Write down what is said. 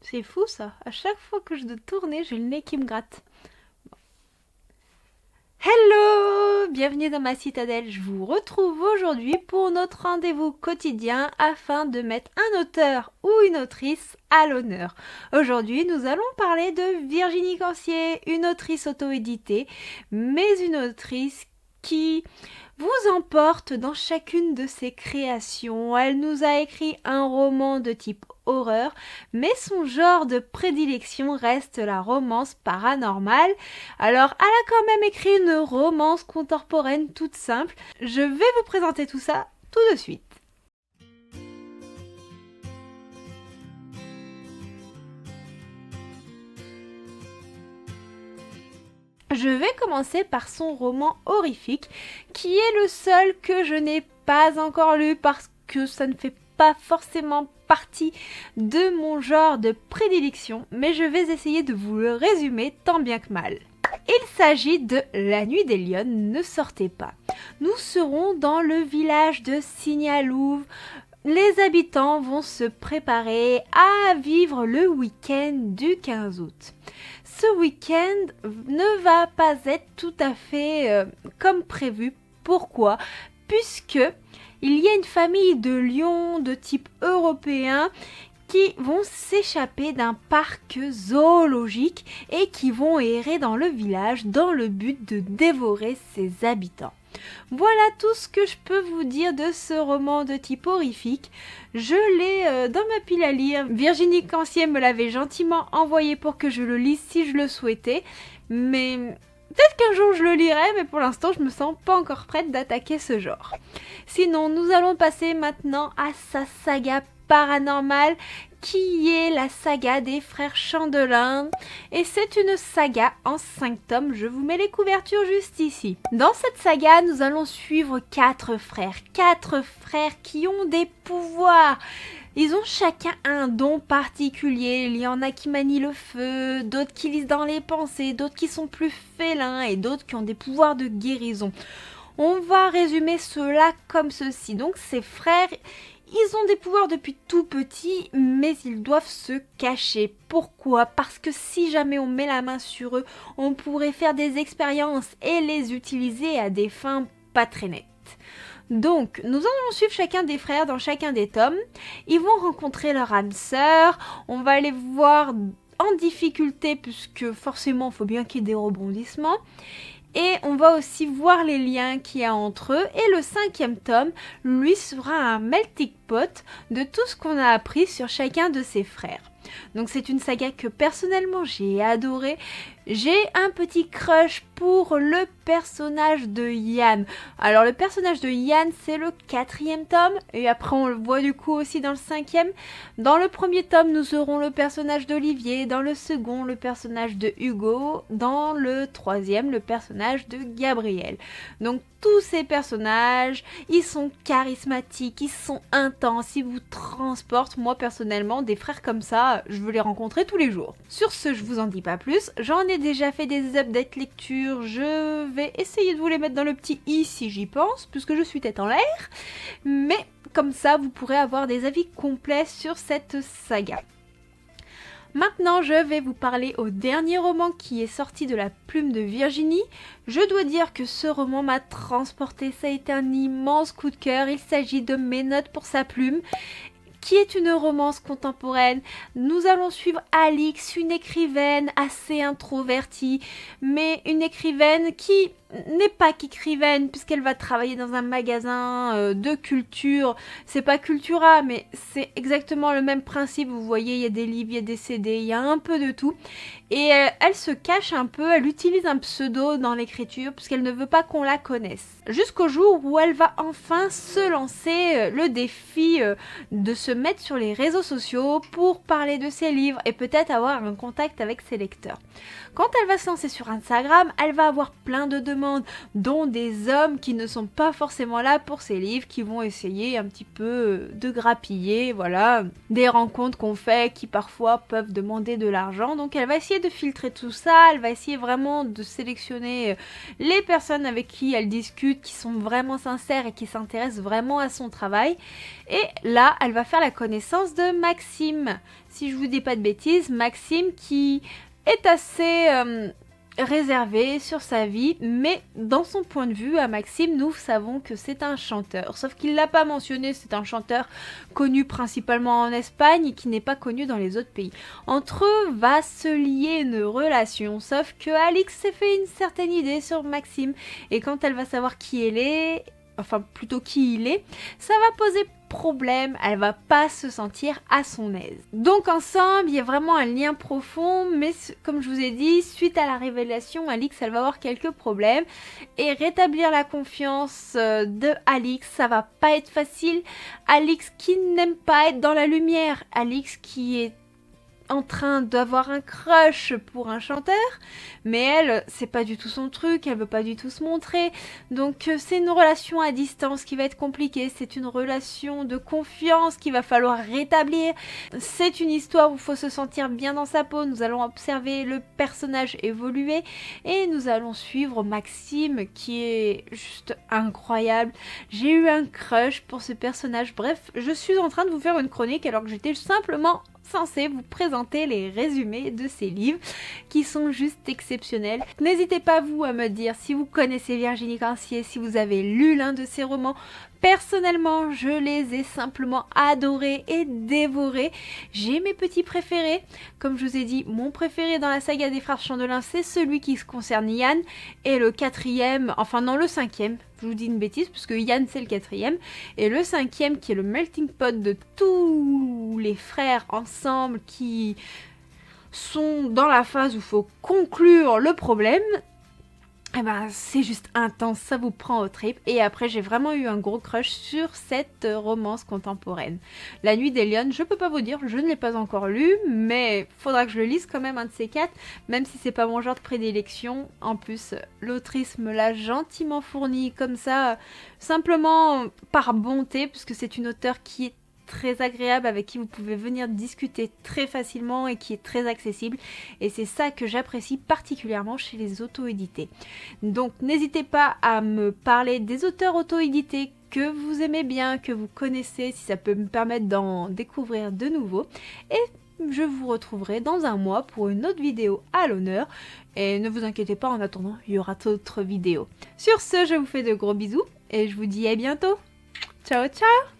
C'est fou ça. À chaque fois que je dois tourner, j'ai le nez qui me gratte. Hello! Bienvenue dans ma citadelle. Je vous retrouve aujourd'hui pour notre rendez-vous quotidien afin de mettre un auteur ou une autrice à l'honneur. Aujourd'hui, nous allons parler de Virginie Cancier, une autrice auto-éditée, mais une autrice qui vous emporte dans chacune de ses créations. Elle nous a écrit un roman de type horreur, mais son genre de prédilection reste la romance paranormale. Alors, elle a quand même écrit une romance contemporaine toute simple. Je vais vous présenter tout ça tout de suite. Je vais commencer par son roman horrifique, qui est le seul que je n'ai pas encore lu parce que ça ne fait pas forcément partie de mon genre de prédilection, mais je vais essayer de vous le résumer tant bien que mal. Il s'agit de La Nuit des Lionnes, ne sortez pas. Nous serons dans le village de Signalouve. Les habitants vont se préparer à vivre le week-end du 15 août. Ce week-end ne va pas être tout à fait comme prévu. Pourquoi ? Puisque il y a une famille de lions de type européen qui vont s'échapper d'un parc zoologique et qui vont errer dans le village dans le but de dévorer ses habitants. Voilà tout ce que je peux vous dire de ce roman de type horrifique. Je l'ai dans ma pile à lire. Virginie Cancier me l'avait gentiment envoyé pour que je le lise si je le souhaitais. Mais peut-être qu'un jour je le lirai, mais pour l'instant je me sens pas encore prête d'attaquer ce genre. Sinon, nous allons passer maintenant à sa saga paranormale qui est la saga des frères Chandelin, et c'est une saga en 5 tomes, je vous mets les couvertures juste ici. Dans cette saga, nous allons suivre 4 frères qui ont des pouvoirs. Ils ont chacun un don particulier, il y en a qui manient le feu, d'autres qui lisent dans les pensées, d'autres qui sont plus félins et d'autres qui ont des pouvoirs de guérison. On va résumer cela comme ceci. Donc ces frères, ils ont des pouvoirs depuis tout petit, mais ils doivent se cacher. Pourquoi ? Parce que si jamais on met la main sur eux, on pourrait faire des expériences et les utiliser à des fins pas très nettes. Donc, nous allons suivre chacun des frères dans chacun des tomes. Ils vont rencontrer leur âme sœur. On va les voir en difficulté, puisque forcément, il faut bien qu'il y ait des rebondissements. Et on va aussi voir les liens qu'il y a entre eux. Et le 5e tome, lui, sera un melting pot de tout ce qu'on a appris sur chacun de ses frères. Donc c'est une saga que personnellement j'ai adorée. J'ai un petit crush pour le personnage de Yann. Alors le personnage de Yann, c'est le 4e tome, et après on le voit du coup aussi dans le 5e. Dans le premier tome, nous aurons le personnage d'Olivier, dans le second, le personnage de Hugo, dans le 3e, le personnage de Gabriel. Donc tous ces personnages, ils sont charismatiques, ils sont intenses, ils vous transportent. Moi personnellement, des frères comme ça, je veux les rencontrer tous les jours. Sur ce, je vous en dis pas plus, j'en ai déjà fait des updates lecture, je vais essayer de vous les mettre dans le petit i si j'y pense, puisque je suis tête en l'air, mais comme ça vous pourrez avoir des avis complets sur cette saga. Maintenant, je vais vous parler au dernier roman qui est sorti de la plume de Virginie. Je dois dire que ce roman m'a transporté, ça a été un immense coup de cœur. Il s'agit de Mes notes pour sa plume, qui est une romance contemporaine. Nous allons suivre Alix, une écrivaine assez introvertie, mais une écrivaine qui n'est pas qu'écrivaine, puisqu'elle va travailler dans un magasin de culture. C'est pas Cultura, mais c'est exactement le même principe. Vous voyez, il y a des livres, il y a des CD, il y a un peu de tout. Et elle se cache un peu, elle utilise un pseudo dans l'écriture, puisqu'elle ne veut pas qu'on la connaisse. Jusqu'au jour où elle va enfin se lancer le défi de se mettre sur les réseaux sociaux pour parler de ses livres et peut-être avoir un contact avec ses lecteurs. Quand elle va se lancer sur Instagram, elle va avoir plein de demandes demandes, dont des hommes qui ne sont pas forcément là pour ces livres, qui vont essayer un petit peu de grappiller, voilà, des rencontres qu'on fait qui parfois peuvent demander de l'argent. Donc elle va essayer de filtrer tout ça, elle va essayer vraiment de sélectionner les personnes avec qui elle discute, qui sont vraiment sincères et qui s'intéressent vraiment à son travail. Et là, elle va faire la connaissance de Maxime. Si je vous dis pas de bêtises, Maxime qui est assez réservé sur sa vie, mais dans son point de vue, à Maxime, nous savons que c'est un chanteur. Sauf qu'il l'a pas mentionné, c'est un chanteur connu principalement en Espagne et qui n'est pas connu dans les autres pays. Entre eux va se lier une relation, sauf que Alix s'est fait une certaine idée sur Maxime, et quand elle va savoir qui elle est, enfin plutôt qui il est, ça va poser problème, elle va pas se sentir à son aise. Donc ensemble, il y a vraiment un lien profond, mais comme je vous ai dit, suite à la révélation, Alix, elle va avoir quelques problèmes, et rétablir la confiance de Alix, ça va pas être facile. Alix qui n'aime pas être dans la lumière, Alix qui est en train d'avoir un crush pour un chanteur, mais elle, c'est pas du tout son truc, elle veut pas du tout se montrer, donc c'est une relation à distance qui va être compliquée, c'est une relation de confiance qu'il va falloir rétablir, c'est une histoire où il faut se sentir bien dans sa peau, nous allons observer le personnage évoluer, et nous allons suivre Maxime qui est juste incroyable, j'ai eu un crush pour ce personnage, bref, je suis en train de vous faire une chronique alors que j'étais simplement censée vous présenter les résumés de ces livres qui sont juste exceptionnels. N'hésitez pas vous à me dire si vous connaissez Virginie Grancier, si vous avez lu l'un de ses romans. Personnellement, je les ai simplement adorés et dévorés. J'ai mes petits préférés. Comme je vous ai dit, mon préféré dans la saga des frères Chandelin, c'est celui qui se concerne Yann. Et le quatrième, enfin non, le cinquième, je vous dis une bêtise, puisque Yann c'est le quatrième. Et le cinquième qui est le melting pot de tous les frères ensemble qui sont dans la phase où il faut conclure le problème. Eh ben, c'est juste intense, ça vous prend au trip. Et après, j'ai vraiment eu un gros crush sur cette romance contemporaine. La Nuit des Lionnes, je peux pas vous dire, je ne l'ai pas encore lu, mais faudra que je le lise quand même, un de ces quatre, même si c'est pas mon genre de prédilection. En plus, l'autrice me l'a gentiment fourni comme ça, simplement par bonté, puisque c'est une auteure qui est très agréable, avec qui vous pouvez venir discuter très facilement et qui est très accessible, et c'est ça que j'apprécie particulièrement chez les auto-édités. Donc n'hésitez pas à me parler des auteurs auto-édités que vous aimez bien, que vous connaissez, si ça peut me permettre d'en découvrir de nouveaux, et je vous retrouverai dans un mois pour une autre vidéo à l'honneur, et ne vous inquiétez pas, en attendant il y aura d'autres vidéos. Sur ce, je vous fais de gros bisous et je vous dis à bientôt. Ciao ciao.